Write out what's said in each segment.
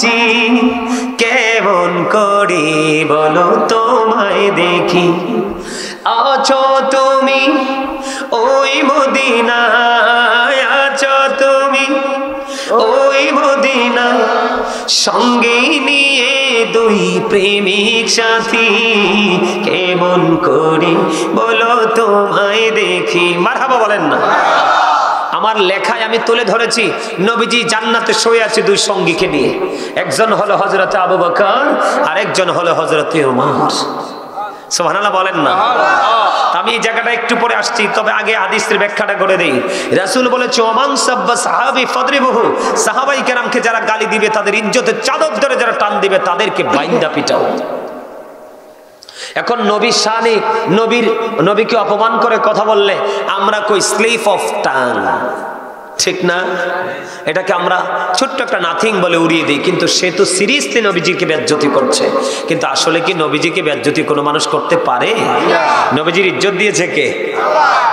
নবীজি কেমন করি বলো তোমায় দেখি, আছো তুমি ওই মদিনায়, আছো তুমি ওই মদিনায়, সঙ্গে নিয়ে দুই প্রেমিক সাথী, কেমন করি বলো তোমায় দেখি। মারহাবা বলেন না। আমার লেখায় আমি তুলে ধরেছি নবীজি জান্নাতে শুয়ে আছে দুই সঙ্গীকে নিয়ে, একজন হলো হযরতে আবু বকর আর একজন হলো হযরতে ওমর। সুবহানাল্লাহ বলেন না। আমি এই জায়গাটা একটু পরে আসছি, তবে আগে হাদিসের ব্যাখ্যাটা করে দেই। রাসূল বলেছে ওমান সাব্বা সাহাবী ফাদরিবহু, সাহাবাই কেরামকে যারা গালি দিবে, তাদের ইজ্জতের চাদর ধরে যারা টান দিবে, তাদেরকে বাইন্দা পিটাও। এখন নবীর শানে নবীকে অপমান করে কথা বললে আমরা কই স্লিপ অফ টাং, ঠিক না? এটাকে আমরা ছোট্ট একটা নাথিং বলে উড়িয়ে দিই, কিন্তু সে তো সিরিয়াসলি নবীজিকে বেজ্জতি করছে। কিন্তু আসলে কি নবীজিকে বেজ্জতি কোনো মানুষ করতে পারে? নবীজির ইজ্জত দিয়েছে কে?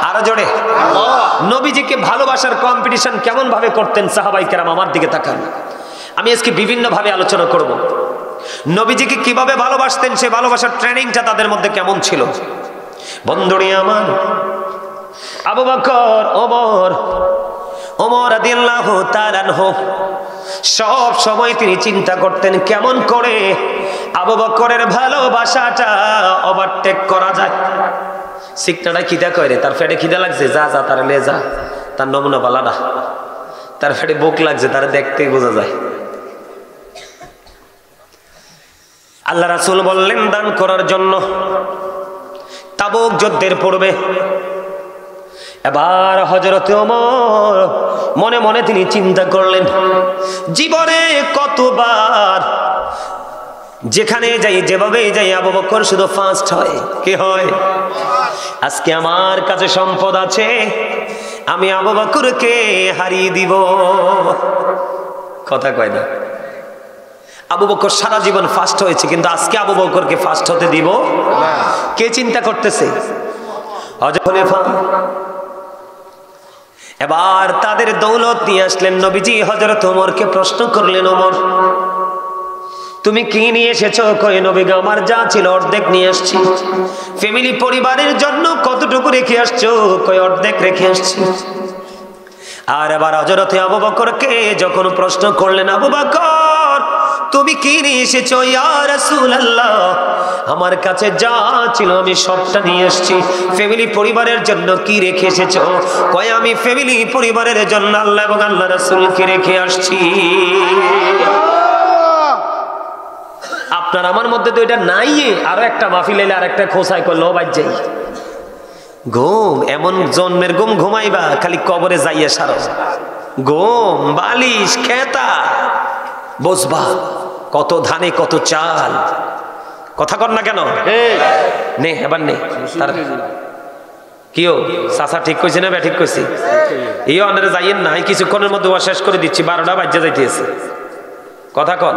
আরো জোরে। নবীজিকে ভালোবাসার কম্পিটিশন কেমন ভাবে করতেন সাহাবাই কেরাম? আমার দিকে তাকান। আমি আজকে বিভিন্ন ভাবে আলোচনা করব। নবীজিকে কিভাবে ভালোবাসতেন, সে ভালোবাসার ট্রেনিংটা তাদের মধ্যে কেমন ছিল। বন্ধুরে আমার, আবু বকর ওমর রাদিয়াল্লাহু তাআলা আনহু সব সময় তিনি চিন্তা করতেন কেমন করে আবু বকরের ভালোবাসাটা ওভারটেক করা যায়। শিখনাটা খিদা কয় রে, তার পেটে খিদা লাগছে, যা যা তার লে যা, তার নমুনা বালাডা। তার পেটে ভোক লাগছে, তার দেখতেই বোঝা যায়। আল্লাহ রাসূল বললেন দান করার জন্য। তাবুক যুদ্ধের পূর্বে এবার হযরতে ওমর মনে মনে তিনি চিন্তা করলেন, জীবনে কতবার যেখানে যাই যেভাবে যাই আবু বকর শুধু ফার্স্ট হয়। কি হয়? আজকে আমার কাছে সম্পদ আছে, আমি আবু বকরকে হারিয়ে দিব। কথা কয় না। আবু বকর সারা জীবন ফার্স্ট হয়েছে, কিন্তু আজকে আবু বকরকে ফার্স্ট হতে দিব না। কে চিন্তা করতেছে? হযরত খলিফা। এবার তাদের দৌলত নিয়ে আসলেন নবীজি। হযরত ওমরকে প্রশ্ন করলেন, ওমর তুমি কি নিয়ে এসেছো? কয় নবী গো, আমার যা ছিল অর্ধেক নিয়ে আসছি। ফ্যামিলি পরিবারের জন্য কতটুকু রেখে আসছো? কয় অর্ধেক রেখে আসছি। আর এবার হযরত আবু বকরকে যখন প্রশ্ন করলেন, আবু বকর তুমি কি নিয়ে এসেছো? ইয়া রাসূলুল্লাহ, আমার কাছে যা ছিল আমি সবটা নিয়ে এসেছি। ফ্যামিলি পরিবারের জন্য কি রেখে এসেছো? কয় আমি ফ্যামিলি পরিবারের জন্য আল্লাহ এবং আল্লাহ রাসূলকে রেখে আসছি। আপনার আমার মধ্যে তো এটা নাই। আরো একটা মাহফিল এলে আরেকটা খোসাই করলো বাজ যাই। ঘুম এমন জন্মের ঘুম ঘুমাইবা, খালি কবরে যাইয়া সারো। ঘুম বালিশ খেতা বসবা, কত ধানে কত চাল। কথা কর না কেন? নে এবার নে। তার কিও চাচা ঠিক কইছে না? ঠিক কইছি। এই অনারে যাইয়েন না, কিছুক্ষণের মধ্যে শেষ করে দিচ্ছি। 12টা বাজে যাইতেছে। কথা কন।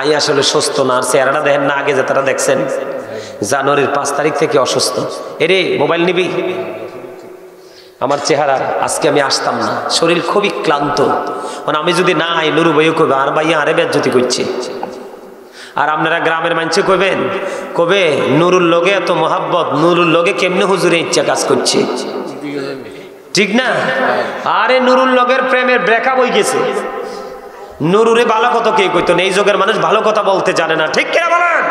আই আসলে সুস্থ না, আর চেহারাটা দেখেন না, আগে যে তারা দেখছেন জানুয়ারির 5 তারিখ থেকে অসুস্থ। এরে মোবাইল নিবি? আমার চেহারা আজকে আমি আসতাম না, শরীর খুবই ক্লান্ত। মানে আমি যদি না আই নুরু ভাইও কইবে আর ভাইয়া আরে বেজ্জতি করছে। আর আপনারা গ্রামের মানুষে কইবেন, কবে নুরুর লগে এত মহাব্বত, নুরুর লগে কেমনে হুজুরে ইচ্ছা কাজ করছে, ঠিক না? আরে নুরুর লগের প্রেমের ব্রেকআপ হয়ে গেছে। নুরুরে ভালো কথা কে কইতো না? এই যুগের মানুষ ভালো কথা বলতে জানে না, ঠিক কিনা বলেন?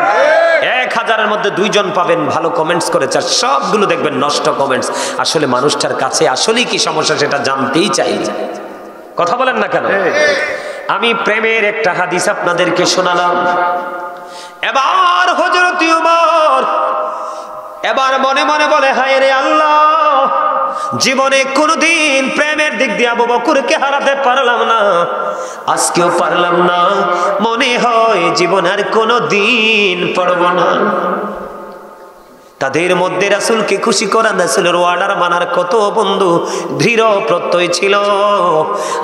1000-এর মধ্যে 2 জন পাবেন ভালো কমেন্টস করেছে, আর সবগুলো দেখবেন নষ্ট কমেন্টস। আসলে মানুষটার কাছে আসলেই কি সমস্যা সেটা জানতেই চাই। কথা বলেন না কেন? আমি প্রেমের একটা হাদিস আপনাদেরকে শোনালাম। এবার হযরত ওমর এবার মনে মনে বলে, হায় রে আল্লাহ, জীবনে কোনোদিন প্রেমের দিক দিয়ে আবু বকরকে হারাতে পারলাম না, আজকেও পারলাম না। মনে হয় জীবন আর কোনোদিন পারব না। তাদের মধ্যে রাসূলকে খুশি করা, রাসূলের অর্ডার মানার কত বন্ধু দৃঢ় প্রত্যয় ছিল।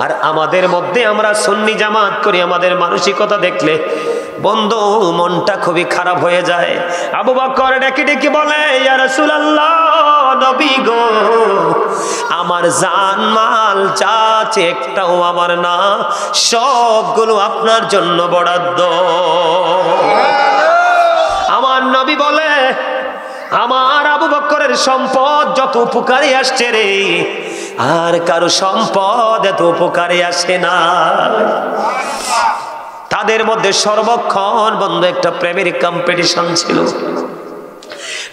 আর আমাদের মধ্যে আমরা সুন্নি জামাত করি, আমাদের মানসিকতা দেখলে বন্ধু মনটা খুবই খারাপ হয়ে যায়। আবু বকর ডেকে ডেকে বলে, ইয়া রাসূলুল্লাহ, নবী গো, আমার জান মাল যা আছে একটাও আমার না, সবগুলো আপনার জন্য বরাদ্দ। আমার নবী বলে, আমার আবু বকরের সম্পদ যত উপকারে আসছে রে, আর কারো সম্পদ এত উপকারে আসে না। তাদের মধ্যে সর্বক্ষণ বন্ধু একটা প্রেমের কম্পিটিশন ছিল।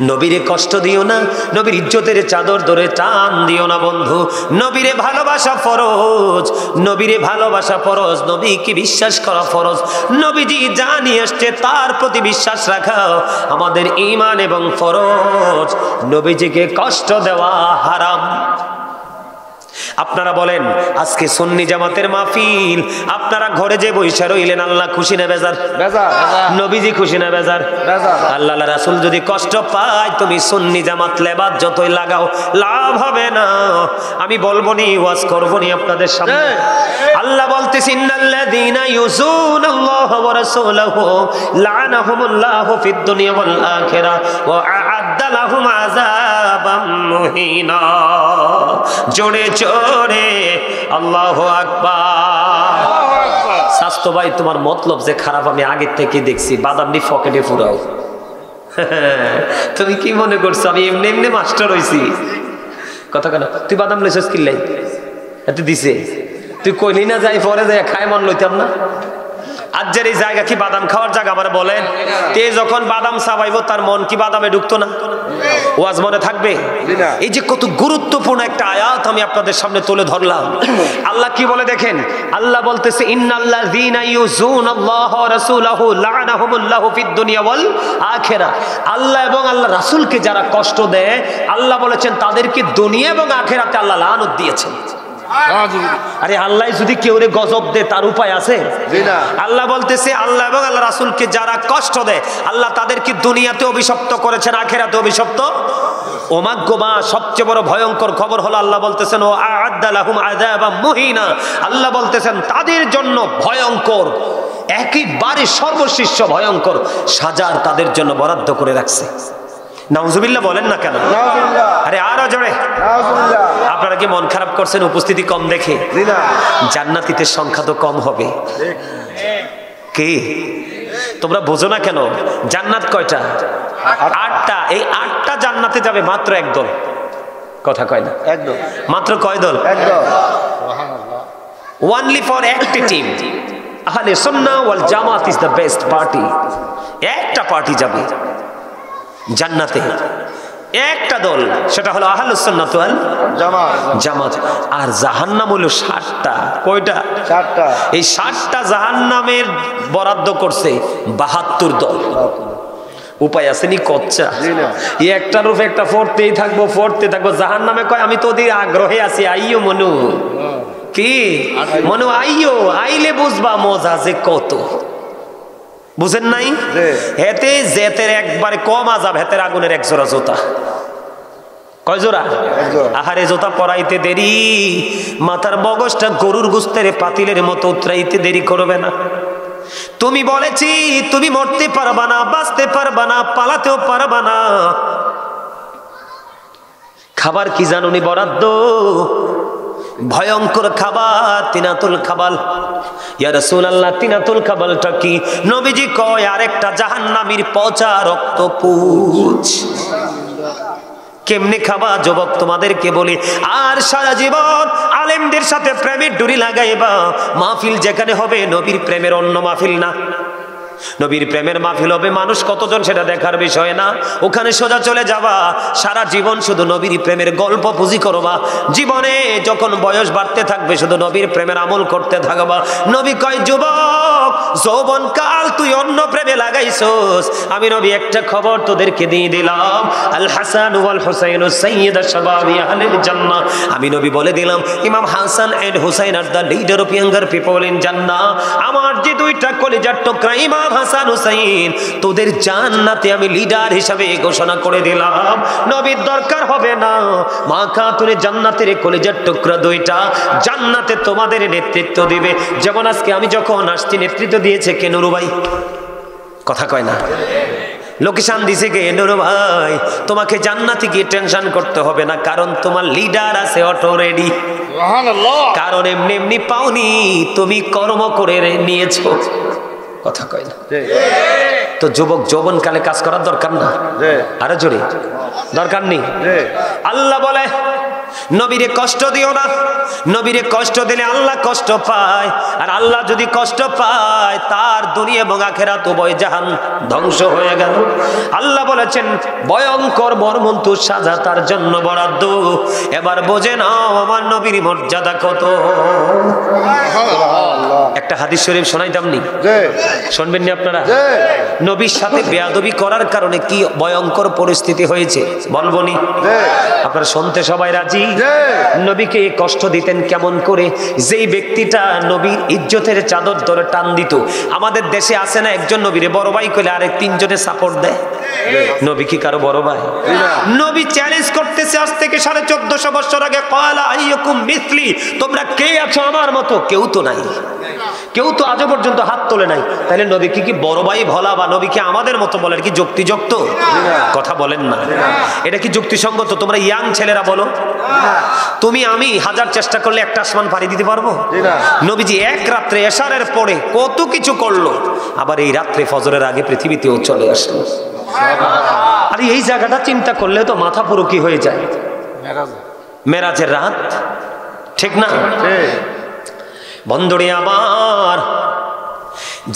নবীরে কষ্ট দিও না, নবীর ইজ্জতের চাদর ধরে টান দিও না বন্ধু। নবীরে ভালোবাসা ফরজ, নবীরে ভালোবাসা ফরজ, নবীকে বিশ্বাস করা ফরজ। নবীজি যা নিয়ে আসছে তার প্রতি বিশ্বাস রাখা আমাদের ঈমান এবং ফরজ। নবীজিকে কষ্ট দেওয়া হারাম। আপনারা বলেন, আজকে সুন্নি জামাতের মাহফিল, আপনারা ঘরে যে বৈশা রইলেন, আল্লাহ খুশি না বেজার? নবীজি খুশি না বেজার? আল্লাহ রাসূল যদি কষ্ট পায়, তুমি সুন্নি জামাত লেবাস যতই লাগাও লাভ হবে না। আমি বলবো নি, ওয়াজ করবো নি আপনাদের সামনে। আল্লাহ বলতেছেন, ইন্নাল্লাযীনা ইউযুনাল্লাহা ওয়া রাসূলাহু লা'নাহুমুল্লাহু ফিদ দুনিয়া ওয়াল আখিরাহ ওয়া আ'আদ্দা লাহুম আযাবাম মুহিনা। জোরে জোরে আল্লাহু আকবার। স্বাস্থ্য ভাই, তোমার মতলব যে খারাপ আমি আগের থেকে দেখছি, বাদাম নি পকেটে ফুরাও। তুমি কি মনে করছো আমি এমনি এমনি মাস্টার হইছি? কথা কেন, তুই বাদাম লইছস কি লাই? এত দিছে, তুই কইলি না যাই পরে যাই খাই মন লইতাম না? আজকের এই জায়গা কি বাদাম খাওয়ার জায়গা? আমার বলেন, তে যখন বাদাম চাবাইবো তার মন কি বাদামে ঢুকতো না? ওয়াজ মনে থাকবে? এই যে কত গুরুত্বপূর্ণ একটা আয়াত আমি আপনাদের সামনে তুলে ধরলাম। আল্লাহ কি বলে দেখেন, আল্লাহ বলতেছে, ইন্নাল্লাযীনা ইউযুনাল্লাহা ওয়া রাসূলাহু লা'নাহুমুল্লাহু ফিদ দুনিয়া ওয়াল আখিরাহ। আল্লাহ এবং আল্লাহ রাসূলকে যারা কষ্ট দেয়, আল্লাহ বলেছেন তাদেরকে দুনিয়া এবং আখিরাতে আল্লাহ লানত দিয়েছেন। আরে আল্লাহ যদি কেউ রে গজব দে, তার উপায় আছে? আল্লাহ বলতেছে, আল্লাহ এবং আল্লাহ রাসূলকে যারা কষ্ট দেয়, আল্লাহ তাদেরকে দুনিয়াতে অভিশপ্ত করেছেন, আখিরাতে অভিশপ্ত। ওমাগোমা, সবচেয়ে বড় ভয়ঙ্কর খবর হলো, আল্লাহ বলতেছেন, ও আ'আদ্দা লাহুম আযাবাম মুহিনা। আল্লাহ বলতেছেন তাদের জন্য ভয়ঙ্কর, একেবারে সর্বশিষ্য ভয়ঙ্কর সাজার তাদের জন্য বরাদ্দ করে রাখছে। নাউজুবিল্লাহ বলেন না কেন? আরে আরো জোরে। আপনারা কি মন খারাপ করছেন উপস্থিতি কম দেখে? জান্নাতীদের সংখ্যা তো কম হবে। কি তোমরা বোঝো না কেন? জান্নাত কয়টা? 8টা। এই 8টা জান্নাতে যাবে মাত্র একদল। কথা কয় না? একদল। মাত্র কয় দল? একদল। Only for একটা টিম। আহলে সুন্নাহ ওয়াল জামাত ইজ দ্য বেস্ট পার্টি। একটা পার্টি যাবে জান্নাতে, একটা দল, সেটা হলো আহলুস সুন্নাত ওয়াল জামাত। আর জাহান্নাম হলো 60টা। কয়টা? 60টা। এই 60টা জাহান্নামের বরাদ্দ করছে 72 দল। উপায় আছে নি? কচ্চা এই একটার রূপ একটা পড়তেই থাকবো, পড়তে থাকবো। জাহান্নামে কয়, আমি তো ওদের আগ্রহে আছি, আইও মনু। কি মনু, আইও, আইলে বুঝবা মজা যে কত। বুঝেন নাই? হেতে জেতের একবারে কম আযাব, হেতের আগুনের 1 জোড়া জুতা। কয় জোড়া? আহারে, জুতা পরাইতে দেরি, মাথার মগজটা গরুর গোস্তের পাতিলের মতো উতরাইতে দেরি করবে না। তুমি বলেছি তুমি মরতে পারবা না, বাঁচতে পারবা না, পালাতেও পারবা না। খাবার কি জানুনি বরাদ্দ? ভয়ঙ্কর খাবার, তিনাতুল খাবাল। ইয়া রাসূলুল্লাহ, তিনাতুল খাবালটা কি? নবীজি কয়, আরেকটা জাহান্নামীর পচা রক্ত পুঁজ। কেমনে খাবা যুবক, তোমাদেরকে বলি। আর সারা জীবন আলেমদের সাথে প্রেমের ডুরি লাগাইবা। মাহফিল যেখানে হবে নবীর প্রেমের অন্য মাহফিল না। নবীর প্রেমের মাহফিল হবে, মানুষ কতজন সেটা দেখার বিষয় না। ওখানে সোজা চলে যাবা, সারা জীবন শুধু নবীর প্রেমের গল্প পুঁজি করবা। জীবনে যখন বয়স বাড়তে থাকবে, শুধু নবীর প্রেমের আমল করতে থাকবা। নবী কয়, যুবক, যৌবন কাল তুই অন্য প্রেমে লাগাইছস। আমি নবী একটা খবর তোদেরকে দিয়ে দিলাম, আল হাসান ওয়াল হুসাইন সাইয়্যিদা শাবাবি আহলিল জান্নাহ। আমি নবী বলে দিলাম, ইমাম হাসান এন্ড হুসাইন আর the leader of younger people in Jannah. আমার যে দুইটা কলিজার টুকরা ইমাম হাসান হুসাইন, তোদের জান্নাতে আমি লিডার হিসাবে ঘোষণা করে দিলাম। নবীর দরকার হবে না। মা খাতুনে জান্নাতের কলিজার টুকরা দুইটা জান্নাতে তোমাদের নেতৃত্ব দিবে। যেমন আজকে আমি যখন আসছি, নেতৃত্ব দিয়েছে কে? নুরু ভাই। কথা কয় না? লোকেশন দিছে কে? নুরু ভাই, তোমাকে জান্নাতে গিয়ে টেনশন করতে হবে না, কারণ তোমার লিডার আছে অটো রেডি। কারণ এমনি এমনি পাওনি, তুমি কর্ম করে নিয়েছো। কথা কয় না? তো যুবক যৌবনকালে কাজ করার দরকার না? আরো জোরে দরকার নেই? আল্লাহ বলে নবীরে কষ্ট দিও না, নবীরে কষ্ট দিলে আল্লাহ কষ্ট পায়, আর আল্লাহ যদি কষ্ট পায় তার দুনিয়া এবং আখিরাত উভয় জাহান ধ্বংস হয়ে গেল। আল্লাহ বলেছেন ভয়ঙ্কর মর্মন্তুর সাজা তার জন্য বরাদ্দ। এবার বোঝে নাও আমার নবীর মর্যাদা কত। একটা হাদিস শরীফ শোনাইতাম নি? শুনবেন নি আপনারা? নবীর সাথে বেয়াদবি করার কারণে কি ভয়ঙ্কর পরিস্থিতি হয়েছে বলবো নি? আপনারা শুনতে সবাই রাজি? নবীকে কষ্ট দিতেন কেমন করে? যেই ব্যক্তিটা নবীর ইজ্জতের চাদর ধরে টান দিত। আমাদের দেশে আছে না একজন নবীরে বড় ভাই কইলে আরেক তিনজনে সাপোর্ট দেয়। নবী কি কারো বড় ভাই? নবী চ্যালেঞ্জ করতেছে আজ থেকে 1450 বছর আগে, ক্বালা আইয়ুকুম মিসলি, তোমরা কে আছো আমার মতো? কেউ তো নাই, কেউ তো আজও পর্যন্ত হাত তোলে নাই। তাহলে নবী কি বড় ভাই ভোলা বা নবীকে আমাদের মতো বলেন কি যুক্তিযুক্ত? কথা বলেন না, এটা কি যুক্তিসঙ্গত? তোমরা ইয়াং ছেলেরা বলো, তুমি আমি হাজার চেষ্টা করলে একটা আসমান পাড়ি দিতে পারবো? নবীজি এক রাত্রে এশারের পরে কত কিছু করলো, আবার এই রাত্রে ফজরের আগে পৃথিবীতেও চলে আসলো। আরে এই জায়গাটা চিন্তা করলে তো মাথা পুরো কি হয়ে যায়। মেরাজের রাত, ঠিক না? বন্ধুরে আমার,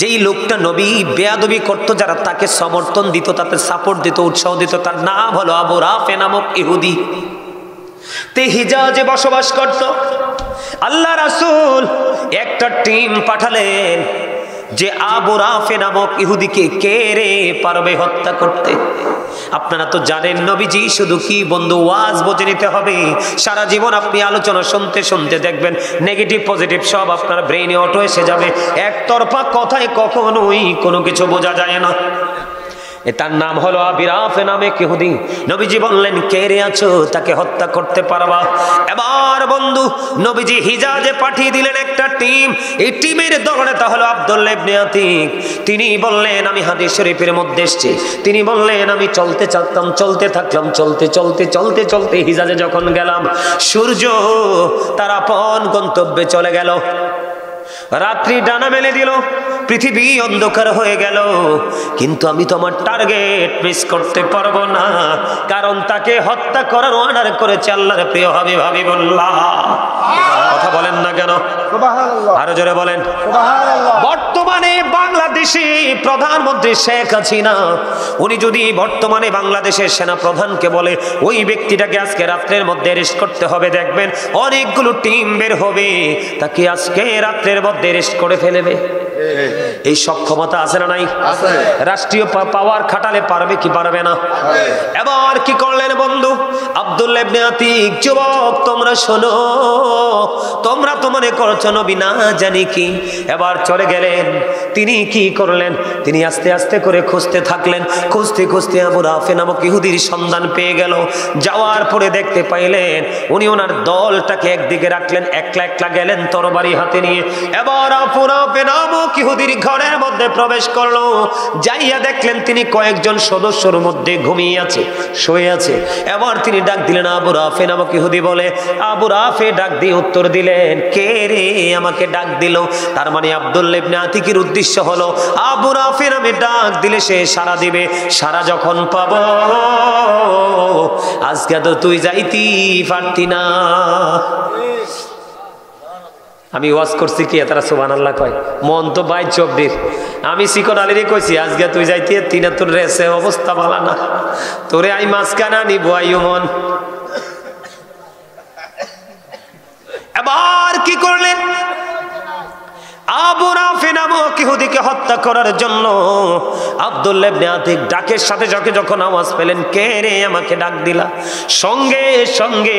যেই লোকটা নবী বেয়াদবি করত, যারা তাকে সমর্থন দিত, তাতে সাপোর্ট দিত, উৎসাহ দিত, তার নাম হলো আবু রাফে নামক ইহুদি। তে হিজাজে বসবাস করত। আল্লাহ রাসূল একটা টিম পাঠালেন যে আবু রাফে নামক ইহুদিকে কে রে পারবে হত্যা করতে। আপনারা তো জানেন নবীজি শুধু কি বন্ধু ওয়াজ বুঝে নিতে হবে, সারা জীবন আপনি আলোচনা শুনতে শুনতে দেখবেন নেগেটিভ পজিটিভ সব আপনার ব্রেইনে অটো এসে যাবে। একতরফা কথায় কখনোই কোনো কিছু বোঝা যায় না। তার নাম হলো আবু রাফে নামে ইহুদি। নবীজি বললেন কে রে আছো, তাকে হত্যা করতে পারবা? এবার বন্ধু নবীজি হিজাজে পাঠিয়ে দিলেন একটা টিম। এই টিমের দলনেতা হলো আব্দুল্লাহ ইবনে আতিক। তিনি বললেন, আমি হাদিস শরীফের মধ্যে এসেছি, তিনি বললেন আমি চলতে চাকতাম, চলতে থাকলাম, চলতে চলতে চলতে চলতে হিজাজে যখন গেলাম, সূর্য তার আপন গন্তব্যে চলে গেল। রাত্রি ডানা মেলে দিল, পৃথিবী অন্ধকার হয়ে গেল, কিন্তু আমি তো আমার টার্গেট মিস করতে পারবো না, কারণ তাকে হত্যা করার অর্ডার করেছে আল্লাহর প্রিয় হাবিবুল্লাহ। কথা বলেন না কেন? আরো জোরে বলেন। বর্তমানে বাংলাদেশে প্রধানমন্ত্রী শেখ হাসিনা, উনি যদি বর্তমানে বাংলাদেশের সেনা প্রধানকে বলে ওই ব্যক্তিটাকে আজকে রাত্রের মধ্যে অ্যারেস্ট করতে হবে, দেখবেন অনেকগুলো টিম বের হবে, তাকে আজকে রাত্রের মধ্যে অ্যারেস্ট করে ফেলবে। এই সক্ষমতা আছে না নাই? রাষ্ট্রীয় পাওয়ার খাটালে পারবে কি পারবে না? এবার কি করলেন বন্ধু আব্দুল্লাহ ইবনে আতিক, যুবক তোমরা শোনো, তোমরা তো মনে করছো নবী না জানি কি। এবার চলে গেলেন। তিনি কি করলেন? তিনি আস্তে আস্তে করে খুঁজতে থাকলেন। খুঁজতে খুঁজতে আবু রাফে নামক ইহুদির সন্ধান পেয়ে গেল। যাওয়ার পরে দেখতে পাইলেন উনি ওনার দলটাকে একদিকে রাখলেন, একলা একলা গেলেন তরবারি হাতে নিয়ে। এবার আবু রাফে নামক ইহুদির ঘরের মধ্যে প্রবেশ করলো। যাইয়া দেখলেন তিনি কয়েকজন সদস্যর মধ্যে ঘুমিয়ে আছে, শুয়ে আছে। এবার তিনি ডাক দিলেন আবু রাফে নামক ইহুদি বলে। আবু রাফে ডাক দিয়ে উত্তর দিলেন, কে রে আমাকে ডাক দিল? তার মানে আব্দুল্লাহ ইবনে আতিকের উদ্দেশ্য হলো আবু রাফে নামে ডাক দিলে সে সাড়া দিবে। সাড়া যখন পাবো, আজকে তো তুই যাইতি পারতি না। আমি ওয়াজ করছি কি তারা সুবহানাল্লাহ কয়, মন তো ভাই চব্বির। আমি শিকর আলীরে কইছি আজকে তুই যাইতে তিনা তোর রেসে অবস্থা ভালো না, তোরে আই মাঝখানা নিব আইও মন। এবার কি করলেন? আবু রাফে নামক ইহুদিকে হত্যা করার জন্য আব্দুল্লাহ ইবনে আতিক ডাকের সাথে যখন আওয়াজ পেলেন, কে রে আমাকে ডাক দিলা, সঙ্গে সঙ্গে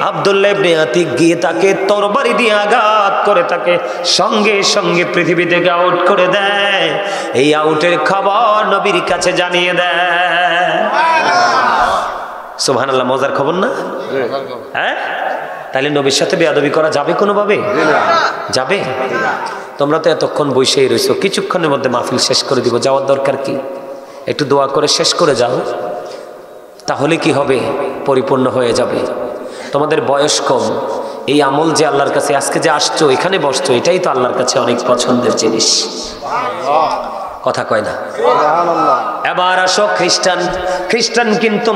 আব্দুল্লাহ ইবনে আতিক গিয়ে তাকে তরবারি দিয়ে আঘাত করে তাকে সঙ্গে সঙ্গে পৃথিবী থেকে আউট করে দেয়। এই আউটের খবর নবীর কাছে জানিয়ে দেয়। সুবহানাল্লাহ, মজার খবর না? হ্যাঁ, তাহলে নবীর সাথে বেয়াদবি করা যাবে কোনোভাবে? যাবে? তোমরা তো এতক্ষণ বসেই রয়েছো, কিছুক্ষণের মধ্যে মাহফিল শেষ করে দিব, যাওয়ার দরকার কি? একটু দোয়া করে শেষ করে যাও, তাহলে কি হবে? পরিপূর্ণ হয়ে যাবে। তোমাদের বয়স কম, এই আমল যে আল্লাহর কাছে আজকে যে আসছো, এখানে বসছো, এটাই তো আল্লাহর কাছে অনেক পছন্দের জিনিস। কথা কয় না? এবার আসো খ্রিস্টান। খ্রিস্টান কিন্তু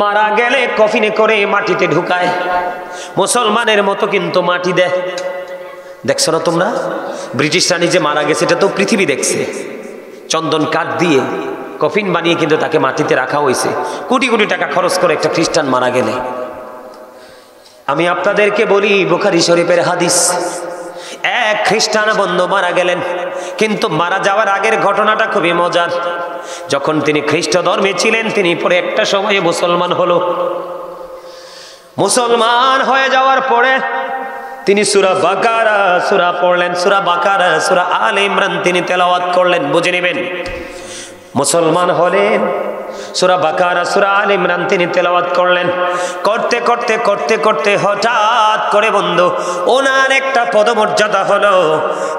মারা গেলে কফিনে করে মাটিতে ঢুকায়, মুসলমানের মতো কিন্তু মাটি দেয়। দেখছো না তোমরা? ব্রিটিশ রানী যে মারা গেছে এটা তো পৃথিবী দেখছে, চন্দন কাঠ দিয়ে কফিন বানিয়ে কিন্তু তাকে মাটিতে রাখা হয়েছে। কোটি কোটি টাকা খরচ করে একটা খ্রিস্টান মারা গেলে। আমি আপনাদেরকে বলি, বুখারী শরীফের হাদিস, এক খ্রিস্টান বন্ধু মারা গেলেন, কিন্তু মারা যাওয়ার আগের ঘটনাটা খুবই মজার। যখন তিনি খ্রিস্ট ধর্মে ছিলেন, তিনি পরে একটা সময়ে মুসলমান হলো। মুসলমান হয়ে যাওয়ার পরে তিনি সূরা বাকারা সূরা পড়লেন, সূরা বাকারা, সূরা আলে ইমরান তিনি তেলাওয়াত করলেন। বুঝে নেবেন, মুসলমান হলেন, সূরা বাকারা সূরা আলে ইমরান তিনি তেলাওয়াত করলেন। করতে করতে করতে করতে হঠাৎ করে বন্ধু ওনার একটা পদমর্যাদা হলো,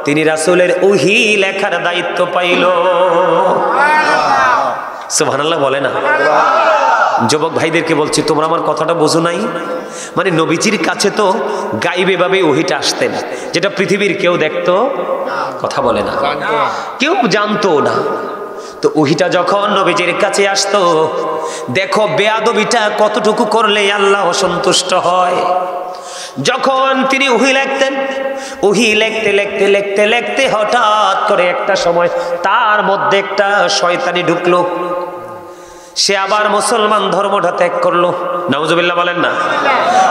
তিনি রাসূলের ওহী লেখার দায়িত্ব পাইল। সুবহানাল্লাহ বলে না? যুবক ভাইদেরকে বলছি, তোমরা আমার কথাটা বোঝো নাই? মানে নবীজির কাছে তো গাইবে ভাবে ওহীটা আসতেন, যেটা পৃথিবীর কেউ দেখতো, কথা বলে না, কেউ জানতো না। তো ওহীটা যখন নবীজির কাছে আসতো, দেখো বেয়াদবিটা কতটুকু করলে আল্লাহ অসন্তুষ্ট হয়। যখন তিনি ওহী লিখতেন, ওহী লিখতে লিখতে লিখতে লিখতে হঠাৎ করে একটা সময় তার মধ্যে একটা শয়তানি ঢুকলো। সে আবার মুসলমান ধর্মটা ত্যাগ করলো। নাউজুবিল্লাহ বলেন না?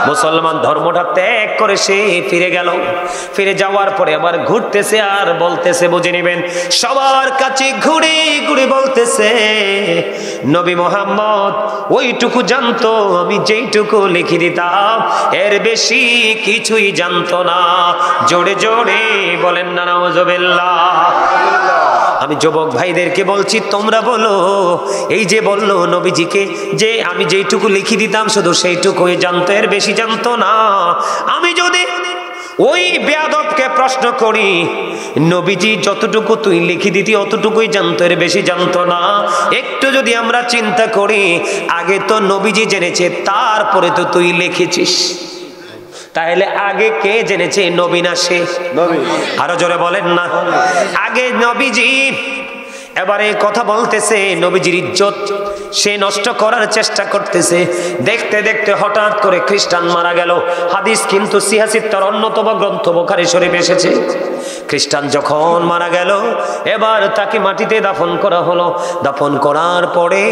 মুসলমান ধর্মটা ত্যাগ করে সে ফিরে গেল। ফিরে যাওয়ার পরে আবার ঘুরতেছে আর বলতেছে, বুঝে নেবেন, সবার কাছে ঘুরে ঘুরে বলতেছে, নবী মুহাম্মদ ওইটুকু জানতো, আমি যেইটুকু লিখে দিতাম এর বেশি কিছুই জানতো না। জোরে জোরে বলেন না নাউজুবিল্লাহ। আমি যুবক ভাইদেরকে বলছি, তোমরা বলো, এই যে বললো নবীজিকে যে আমি যেইটুকু লিখে দিতাম শুধু সেইটুকুই জানতো, এর বেশি জানতো না। আমি যদি ওই বেয়াদবকে প্রশ্ন করি, নবীজি যতটুকু তুই লিখে দিতি অতটুকুই জানতো, এর বেশি জানতো না। একটু যদি আমরা চিন্তা করি, আগে তো নবীজি জেনেছে, তারপরে তো তুই লিখেছিস, তাহলে আগে কে জেনেছে, নবী না সে? আরো জোরে বলেন না? আগে নবীজি। এবারে কথা বলতেছে, নবীজির ইজ্জত সে নষ্ট করার চেষ্টা করতেছে। দেখতে দেখতে হঠাৎ করে খ্রিস্টান মারা গেল। হাদিস কিন্তু সিহাসিত্তার অন্যতম গ্রন্থ বুখারী শরীফে এসেছে। খ্রিস্টান যখন মারা গেল, এবার তাকে মাটিতে দাফন করা হলো। দাফন করার পরে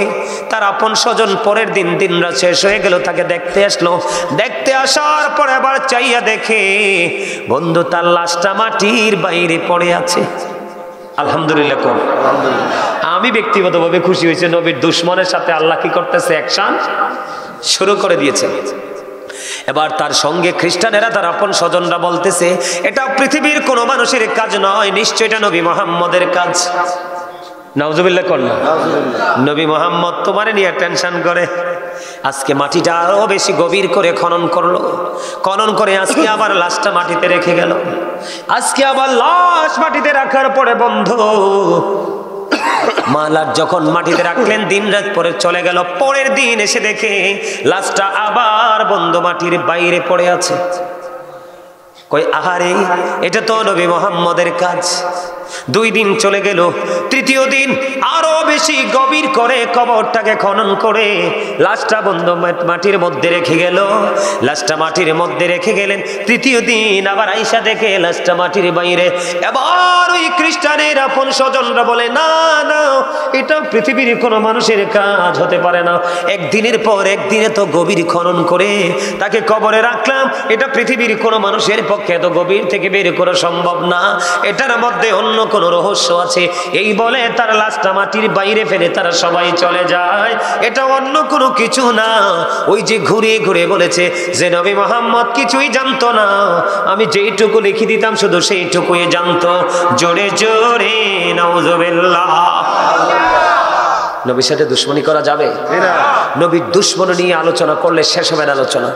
তার আপন স্বজন পরের দিন, দিন রাত শেষ হয়ে গেল, তাকে দেখতে আসলো। দেখতে আসার পরে আবার চাইয়া দেখে, বন্ধু তার লাশটা মাটির বাইরে পড়ে আছে। আলহামদুলিল্লাহ। আমি ব্যক্তিগতভাবে খুশি হয়েছে, নবীর দুশমনের সাথে আল্লাহ কি করতেছে, অ্যাকশন শুরু করে দিয়েছে। এবার তার সঙ্গে খ্রিস্টানেরা, তার আপন স্বজনরা বলতেছে, এটা পৃথিবীর কোনো মানুষের কাজ নয়, নিশ্চয় এটা নবী মুহাম্মদের কাজ। নাউজুবিল্লাহ কর না? নবী মুহাম্মদ তোমারে নিয়ে টেনশন করে। আজকে মাটিটা আরো বেশি গভীর করে খনন করলো। খনন করে আজকে আবার লাশটা মাটিতে রেখে গেল। আজকে আবার লাশ মাটিতে রাখার পরে বন্ধু মালার যখন মাটিতে রাখলেন, দিন রাত পরে চলে গেল। পরের দিন এসে দেখে লাশটা আবার বন্ধু মাটির বাইরে পড়ে আছে। কই আহারে, এটা তো নবী মুহাম্মদের কাজ। 2 দিন চলে গেল। তৃতীয় দিন আরো বেশি গভীর করে কবরটাকে খনন করে লাশটা বন্ধু মাটির মধ্যে রেখে গেল। লাশটা মাটির মধ্যে রেখে গেলেন। তৃতীয় দিন আবার আইসা দেখে লাশটা মাটির বাইরে। এবার ওই খ্রিস্টানের আপন স্বজনরা বলে, না না, এটা পৃথিবীর কোনো মানুষের কাজ হতে পারে না। একদিনের পর একদিনে তো গভীর খনন করে তাকে কবরে রাখলাম, এটা পৃথিবীর কোনো মানুষের পক্ষে এত গভীর থেকে বের করা সম্ভব না। এটার মধ্যে অন্য কোনো রহস্য আছে। এই বলে তার লাশটা মাটির বাইরে ফেলে তারা সবাই চলে যায়। এটা অন্য কোনো কিছু না। ওই যে ঘুরে ঘুরে বলেছে যে নবী মুহাম্মদ কিছুই জানতো না, আমি যেইটুকু লিখে দিতাম শুধু সেইটুকুই জানতো। জোরে জোরে নাউজুবিল্লাহ। নবীর সাথে দুশ্মনী করা যাবে? নবীর দুশ্মনী নিয়ে আলোচনা করলে শেষ হবে না আলোচনা।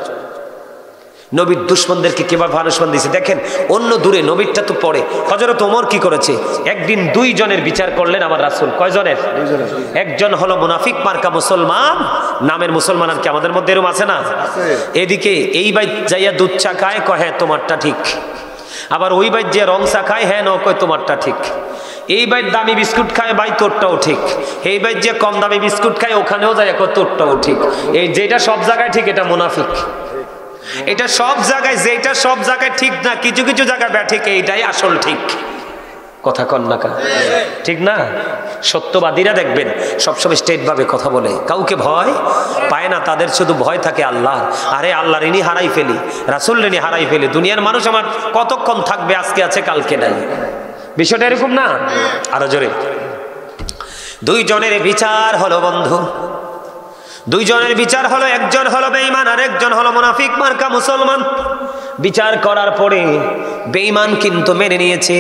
নবীর দুশমনদেরকে কিভাবে পানিশমেন্ট দিয়েছে দেখেন। অন্য দূরে, নবীরটা তো পড়ে। হযরত ওমর কি করেছে, একদিন 2 জনের বিচার করলেন আমার রাসূল। কয়জনের? 2 একজন হলো মুনাফিক মার্কা মুসলমান, নামের মুসলমান। আর কি আমাদের মধ্যে এরকম আছে না? এদিকে এই বাইত যাইয়া দুধ চা খায়, কয় হ্যাঁ তোমারটা ঠিক। আবার ওই বাইত যে রং চা খায়, হ্যাঁ ন কয় তোমারটা ঠিক। এই বাইত দামি বিস্কুট খায়, ভাই তোরটাও ঠিক। এই বাইত যে কম দামি বিস্কুট খায়, ওখানেও যায় কয় তোরটাও ঠিক। এই যেটা সব জায়গায় ঠিক, এটা মুনাফিক। এটা সব জায়গায়, যেটা সব জায়গায় ঠিক না, কিছু কিছু জায়গায় ব্যাঠিক, এইটাই আসল ঠিক। কথা কন না কা? ঠিক না? সত্যবাদীরা দেখবেন সবসময় স্টেট ভাবে কথা বলে, কাউকে ভয় পায় না। তাদের শুধু ভয় থাকে আল্লাহ। আরে আল্লাহ ঋণী হারাই ফেলি, রাসূল ঋণী হারাই ফেলি, দুনিয়ার মানুষ আমার কতক্ষণ থাকবে, আজকে আছে কালকে নাই। বিষয়টা এরকম না? আরো জোরে। 2 জনের বিচার হলো বন্ধু, 2 জনের বিচার হলো, একজন হলো বেঈমান আর একজন হলো মুনাফিক মার্কা মুসলমান। বিচার করার পরে বেঈমান কিন্তু মেনে নিয়েছে,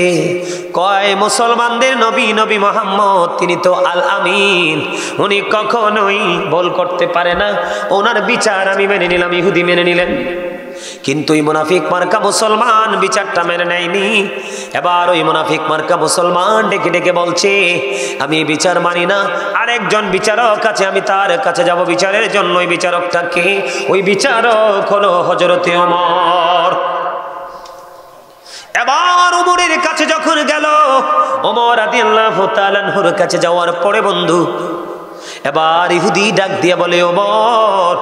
কয় মুসলমানদের নবী, নবী মুহাম্মদ তিনি তো আল আমিন, উনি কখনোই ভুল করতে পারে না, ওনার বিচার আমি মেনে নিলাম। ইহুদি মেনে নিলেন, কিন্তু ওই মুনাফিক মার্কা মুসলমান বিচারটা মেনে নেয়নি। এবার ওই মুনাফিক মার্কা মুসলমান ডেকে ডেকে বলছে, আমি বিচার মানি না, আরেকজন বিচারক আছে, আমি তার কাছে যাব বিচারের জন্য। ওই বিচারকটা কে? ওই বিচারক হলো হযরতে ওমর। এবার ওমরের কাছে যখন গেল, ওমর রাদিয়াল্লাহু তাআলা আনহুর কাছে যাওয়ার পরে বন্ধু, এবার ইহুদি ডাক দিয়ে বলে, ওমর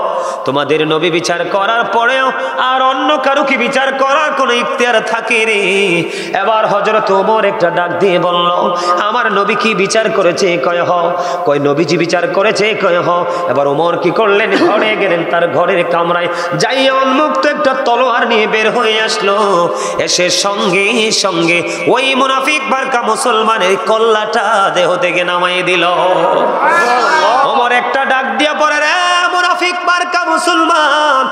তোমাদের নবী বিচার করার পরেও আর অন্য কারো কি বিচার করার কোনো ইখতিয়ার থাকে রে? এবার হযরত ওমর একটা ডাক দিয়ে বলল, আমার নবী কি বিচার করেছে? কয় হ। কয় নবীজি বিচার করেছে? কয় হ। এবার ওমর কি করলেন, ঘরে গেলেন, তার ঘরের কামরায় যাইয়া উন্মুক্ত একটা তলোয়ার নিয়ে বের হয়ে আসলো। এসে সঙ্গে সঙ্গে ওই মুনাফিক মার্কা মুসলমানের কল্লাটা দেহ থেকে নামাই দিল। ওমর একটা ডাক দিয়া পড়ে, রে মুনাফিক মার্কা মুসলমান,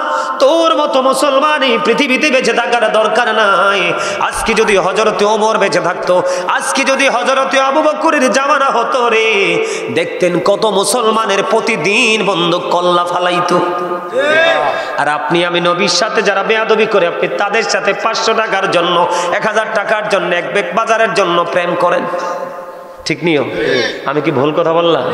তোর মতো মুসলমান এই পৃথিবীতে বেঁচে থাকার দরকার নাই। আজকে যদি হযরতে ওমর বেঁচে থাকতো, আজকে যদি হযরতে আবু বকরের জামানা হতো রে, দেখতেন কত মুসলমানের প্রতিদিন বন্ধু কল্লা ফালাইতো। আর আপনি আমি নবীর সাথে যারা বেয়াদবি করে, আপনি তাদের সাথে 500 টাকার জন্য, 1000 টাকার জন্য, এক বেগ বাজারের জন্য প্রেম করেন। ঠিক নিও? আমি কি ভুল কথা বললাম?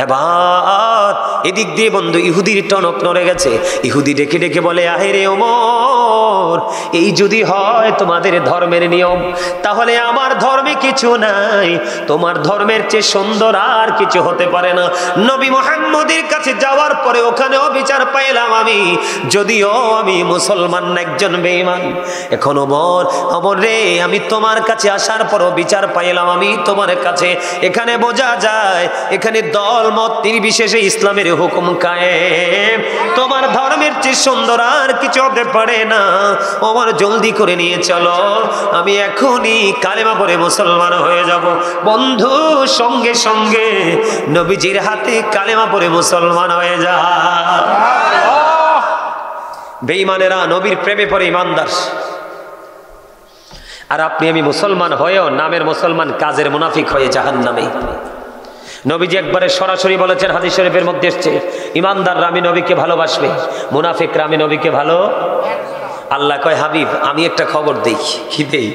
এবার এদিক দিয়ে বন্ধু ইহুদির টনক নড়ে গেছে। ইহুদি ডেকে ডেকে বলে, আহেরে ওমর, এই যদি হয় তোমাদের ধর্মের নিয়ম, তাহলে আমার ধর্মে কিছু নাই, তোমার ধর্মের চেয়ে সুন্দর আর কিছু হতে পারে না। নবী মুহাম্মদের কাছে যাওয়ার পরে ওখানেও বিচার পাইলাম আমি, যদিও আমি মুসলমান না, একজন বেঈমান। এখন ওমর, ওমর রে, আমি তোমার কাছে আসার পরও বিচার পাইলাম আমি তোমার কাছে। এখানে বোঝা যায়, এখানে দল মত নির্বিশেষে ইসলামের হুকুম কায়েম, তোমার ধর্মের চেয়ে সুন্দর আর কিছু হতে পারে না। ওমর জলদি করে নিয়ে চলো, আমি এখনই কালেমা পড়ে মুসলমান হয়ে যাব। বন্ধু সঙ্গে সঙ্গে নবীজির হাতে কালেমা পড়ে মুসলমান হয়ে যায়। বেঈমানেরা নবীর প্রেমে পড়ে ইমানদার, আর আপনি আমি মুসলমান হয়েও নামের মুসলমান, কাজের মুনাফিক হয়ে জাহান্নামে। নবীজি একবারে সরাসরি বলেছেন, হাদিস শরীফের মধ্যে এসেছে, ইমানদাররা আমি নবীকে ভালোবাসবে, মুনাফিকরা আমি নবীকে ভালো। আল্লাহ কয়, হাবিব আমি একটা খবর দেই। কি দেই?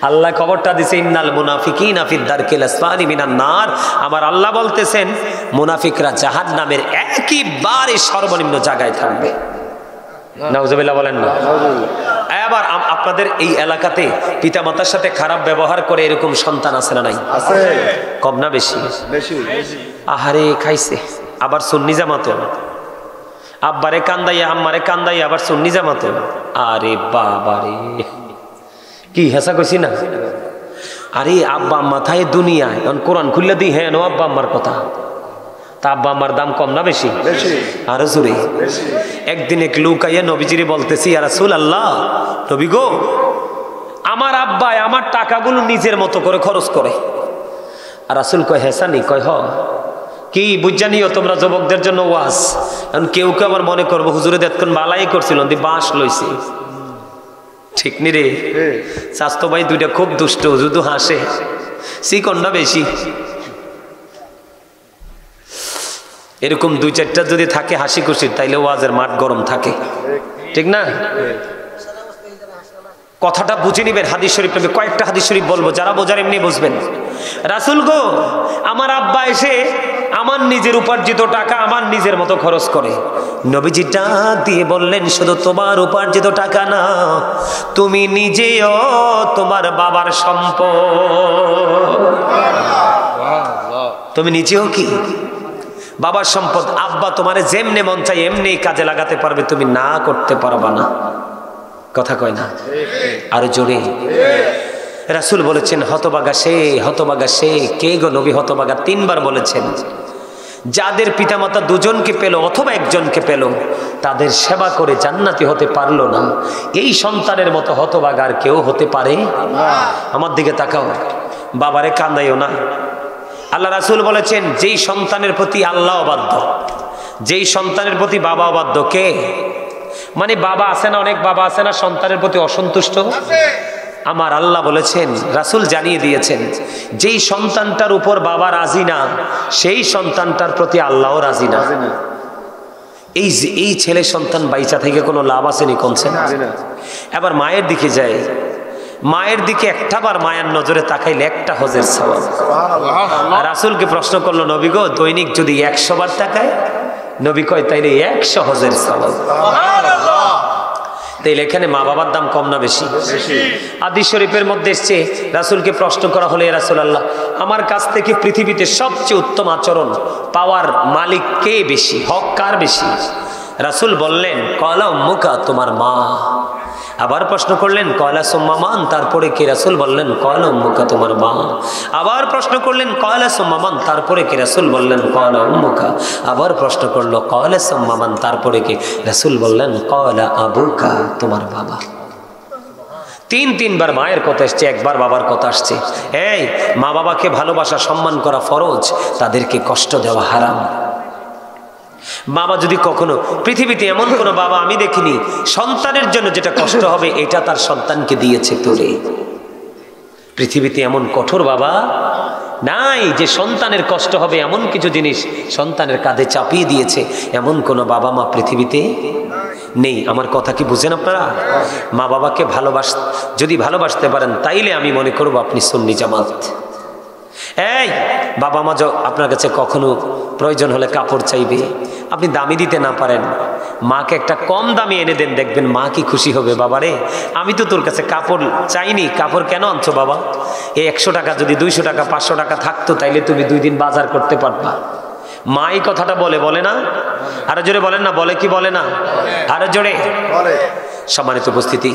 আল্লাহ খবরটা দিছে, ইন্নাল মুনাফিকিনা ফিদ দারকিল আসফালি মিনান নার। আমার আল্লাহ বলতেছেন, মুনাফিকরা জাহান্নামের একেবারে সর্বনিম্ন জায়গায় থাকবে। নাউজুবিল্লাহ বলেন না? এবার আপনাদের এই এলাকাতে পিতামাতার সাথে খারাপ ব্যবহার করে এরকম সন্তান আছে না নাই? আছে। কম না বেশি? বেশি। আহারে খাইছে, আবার সুন্নি জামাত, আব্বারে কান্দাইয়া আম্মারে কান্দাইয়া আবার সুন্নি জামাত। আরে বাবারে, কি হেসা কইছি না? আরে আব্বা আম্মা থাই দুনিয়ায়, কোরআন খুললে দিই, হ্যাঁ নো আব্বা আম্মার কথা। তা আব্বা আম্মার দাম কম না বেশি? আরো জোরে। একদিন এক লোক আইয়া নবীজিরে বলতেছি, ইয়া রাসূলুল্লাহ, নবী গো, আমার আব্বাই আমার টাকাগুলো নিজের মতো করে খরচ করে। আর রাসূল কয়, হেসানি? কয় হ। কি বুঝজানিও তোমরা যুবকদের জন্য ওয়াজ। কারণ কেউ কেউ আবার মনে করবো হুজুরে দেখুন বালাই করছিল, বাঁশ লইছে। ঠিক নি রে? স্বাস্থ্য ভাই দুইটা খুব দুষ্ট, শুধু হাসে, চিকনটা বেশি। এরকম 2-4টা যদি থাকে হাসি খুশি, তাইলে ওয়াজের মাঠ গরম থাকে। ঠিক না? কথাটা বুঝে নিবেন। হাদিস শরীফ আমি কয়েকটা হাদিস শরীফ বলবো, যারা বোঝার এমনি বুঝবেন। রাসূল গো, আমার আব্বা এসে আমার নিজের উপার্জিত টাকা আমার নিজের মতো খরচ করে। নবীজি ডাক দিয়ে বললেন, শুধু তোমার উপার্জিত টাকা না, তুমি নিজেও তোমার বাবার সম্পদ। তুমি নিজেও কি বাবার সম্পদ। আব্বা তোমারে যেমনে মন চাই এমনি কাজে লাগাতে পারবে, তুমি না করতে পারবা না। কথা কয় না? আরো জোরে। রাসূল বলেছেন, হতভাগা সে, হতভাগা সে। কে গো নবী হতভাগা? 3 বার বলেছেন। যাদের পিতামাতা দুজনকে পেল অথবা একজনকে পেল, তাদের সেবা করে জান্নাতি হতে পারলো না, এই সন্তানের মতো হতভাগা আর কেউ হতে পারে? আমার দিকে তাকাও, বাবারে কান্দাইও না। আল্লাহ রাসূল বলেছেন, যেই সন্তানের প্রতি আল্লাহ অবাধ্য, যেই সন্তানের প্রতি বাবা অবাধ্য। কে? মানে বাবা আছে না, অনেক বাবা আছে না সন্তানের প্রতি অসন্তুষ্ট? আমার আল্লাহ বলেছেন, রাসূল জানিয়ে দিয়েছেন, যেই সন্তানটার উপর বাবা রাজি না, সেই সন্তানটার প্রতি আল্লাহও রাজি না। এই ছেলে সন্তান বাইচা থেকে কোনো লাভ আসেনি কোনছেন? এবার মায়ের দিকে যায়, মায়ের দিকে একটাবার মায়ের নজরে তাকাইলে একটা হজের সওয়াব। রাসূলকে প্রশ্ন করলো, নবী গো, দৈনিক যদি 100 বার তাকায়? নবী কয়, তাইলে 100 হজের সওয়াব। তাইলে এখানে মা বাবার দাম কম না বেশি? হাদিস শরীফের মধ্যে এসছে, রাসূলকে প্রশ্ন করা হলো, ইয়া রাসূলুল্লাহ, আমার কাছ থেকে পৃথিবীতে সবচেয়ে উত্তম আচরণ পাওয়ার মালিক কে বেশি, হক কার বেশি? রাসূল বললেন, কলা উম্মুকা, তোমার মা। আবার প্রশ্ন করলেন, কয়লা সুম্মা মান, তারপরে কি? রাসূল বললেন, কয়লা উম্মুকা, তোমার মা। আবার প্রশ্ন করলেন, কয়লা সুম্মা মান, তারপরে কি? রাসূল বললেন, কয়লা উম্মুকা। আবার প্রশ্ন করলো, কয়লা সুম্মা মান, তারপরে কি? রাসূল বললেন, কয়লা আবুকা, তোমার বাবা। 3 বার মায়ের কথা আসছে, একবার বাবার কথা আসছে। এই মা বাবাকে ভালোবাসা, সম্মান করা ফরজ, তাদেরকে কষ্ট দেওয়া হারাম। বাবা যদি কখনো, পৃথিবীতে এমন কোনো বাবা আমি দেখিনি সন্তানের জন্য যেটা কষ্ট হবে এটা তার সন্তানকে দিয়েছে তোরে। পৃথিবীতে এমন কঠোর বাবা নাই যে সন্তানের কষ্ট হবে এমন কিছু জিনিস সন্তানের কাঁধে চাপিয়ে দিয়েছে, এমন কোনো বাবা মা পৃথিবীতে নেই। আমার কথা কি বুঝেন আপনারা? মা বাবাকে যদি ভালোবাসতে পারেন তাইলে আমি মনে করব আপনি সুন্নি জামাত। এই বাবা মা আপনার কাছে কখনো প্রয়োজন হলে কাপড় চাইবে, আপনি দামি দিতে না পারেন, মাকে একটা কম দামি এনে দেন, দেখবেন মা কি খুশি হবে। বাবারে, আমি তো তোর কাছে কাপড় চাইনি, কাপড় কেন আনছো বাবা? এই 100 টাকা যদি 200 টাকা 500 টাকা থাকতো তাইলে তুমি 2 দিন বাজার করতে পারবা। মা এই কথাটা বলে না? আরো জোরে বলেন না, বলে কি বলে না? আরো জোরে। সম্মানিত উপস্থিতি,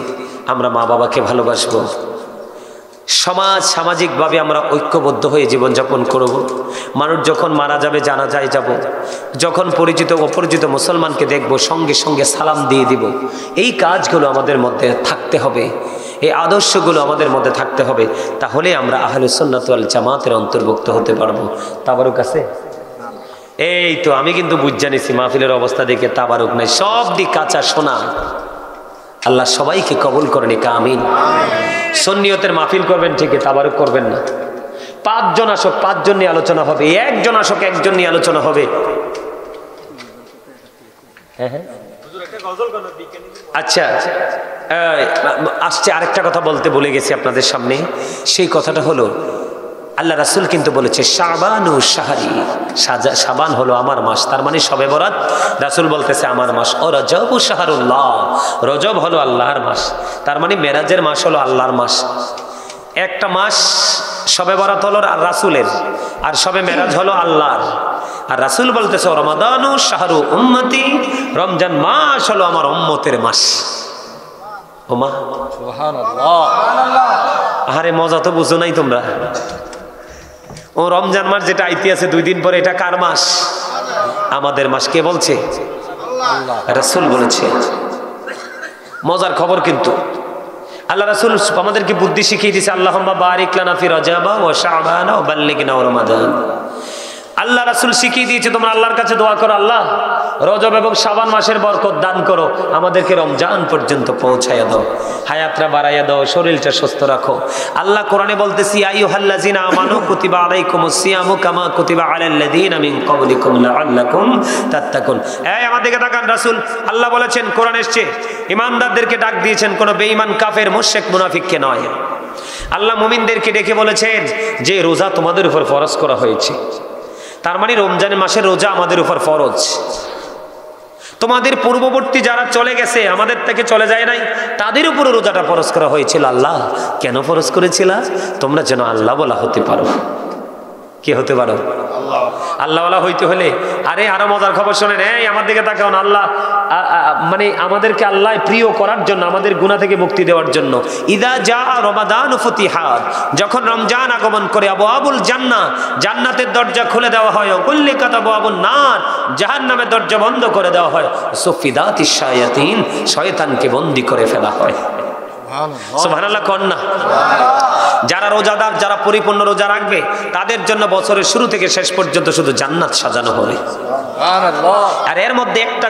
আমরা মা বাবাকে ভালোবাসবো, সামাজিকভাবে আমরা ঐক্যবদ্ধ হয়ে জীবনযাপন করব। মানুষ যখন মারা যাবে জানাজায় যাব, যখন পরিচিত অপরিচিত মুসলমানকে দেখব সঙ্গে সঙ্গে সালাম দিয়ে দিব। এই কাজগুলো আমাদের মধ্যে থাকতে হবে, এই আদর্শগুলো আমাদের মধ্যে থাকতে হবে, তাহলে আমরা আহলে সুন্নাত ওয়াল জামাতের অন্তর্ভুক্ত হতে পারবো। তাবারুক আছে? এই তো আমি কিন্তু বুঝ জানিছি মাহফিলের অবস্থা দেখে তাবারুক নাই, সব দিক কাঁচা সোনা। আল্লাহ সবাইকে কবুল করেন, আমিন। সুন্নিয়তের মাহফিল করবেন ঠিকই, তাবারুক করবেন না। 5 জন আসক, 5 জন নিয়ে আলোচনা হবে, 1 জন আসক, 1 জন নিয়ে আলোচনা হবে। আচ্ছা, আসছে আরেকটা কথা বলতে বলে গেছি আপনাদের সামনে। সেই কথাটা হলো, আল্লাহ রাসূল কিন্তু বলেছে শাবানু শাহরি, শাবান হলো আমার মাস, তার মানে শবে বরাত রাসূল বলতেছে আমার মাস। ও রজবু শাহরুল্লাহ, রজব হলো আল্লাহর মাস, তার মানে মেরাজের মাস হলো আল্লাহর মাস। একটা মাস শবে বরাত হলো রাসূলের, আর শবে মেরাজ হলো আল্লাহর। আর রাসূল বলতেছে রমাদানু শাহরু উম্মতি, রমজান মাস হলো আমার উম্মতের মাস। ওমা সুবহানাল্লাহ, আরে মজা তো বুঝো নাই তোমরা। ও রমজান মাস যেটা আইতে আছে 2 দিন পরে, এটা কার মাস? আমাদের মাস। কে বলছে? রাসূল বলেছে। মজার খবর কিন্তু আল্লাহ রাসূল আমাদেরকে বুদ্ধি শিখিয়ে দিয়েছে, আল্লাহুম্মা বারিক লানা ফি রজব ওয়া শাবান ওয়া বাল্লিগনা রমাদান। আল্লাহ রাসূল শিখিয়ে দিয়েছে তোমরা আল্লাহর কাছে দোয়া করো, আল্লাহ রজব এবং শাবান মাসের বরকত দান করো, আমাদেরকে রমজান পর্যন্ত পৌঁছায়া দাও, হায়াতটা বাড়াইয়া দাও, শরীরটা সুস্থ রাখো। আল্লাহ কোরআনে বলতেছি আইয়ুহাল্লাযিনা আমানু কুতিবা আলাইকুমুস সিয়ামু কামা কুতিবা আলাল্লাযিনা মিন ক্বাবলিকুম লাআল্লাকুম তাত্তাকুন। এই আমাদের দিকে তাকান, রাসূল আল্লাহ বলেছেন কোরআনে এসেছে ইমানদারদেরকে ডাক দিয়েছেন, কোনো বেঈমান কাফের মুশরিক মুনাফিককে নয়। আল্লাহ মুমিনদেরকে ডেকে বলেছেন যে রোজা তোমাদের উপর ফরজ করা হয়েছে। তার মানে রমজানের মাসের রোজা আমাদের উপর ফরজ। তোমাদের পূর্ববর্তী যারা চলে গেছে, আমাদের থেকে চলে যায় নাই, তাদের উপরে রোজাটা ফরজ করা হয়েছিল। আল্লাহ কেন ফরজ করেছিল? তোমরা যেন আল্লাহ বলা হতে পারো। কে হতে পারো? আল্লাহওয়ালা হইতে হলে, আরে আরো মজার খবর শোনেন, এই আমার দিকে তাকাও না। আল্লাহ মানে আমাদেরকে আল্লাহ প্রিয় করার জন্য, আমাদের গুনাহ থেকে মুক্তি দেওয়ার জন্য, ইদা জা রমাদান ফুতিহাত, যখন রমজান আগমন করে, আবওয়াবুল জান্নাহ, জান্নাতের দরজা খুলে দেওয়া হয়, কুল্লিকাত আবওয়াবুন নার, জাহান্নামের দরজা বন্ধ করে দেওয়া হয়, সুফিদাতিশ শায়াতিন, শয়তানকে বন্দী করে ফেলা হয়। সুবহানাল্লাহ কোন না? যারা রোজাদার, যারা পরিপূর্ণ রোজা রাখবে, তাদের জন্য বছরের শুরু থেকে শেষ পর্যন্ত শুধু জান্নাত সাজানো হবে। আর এর মধ্যে একটা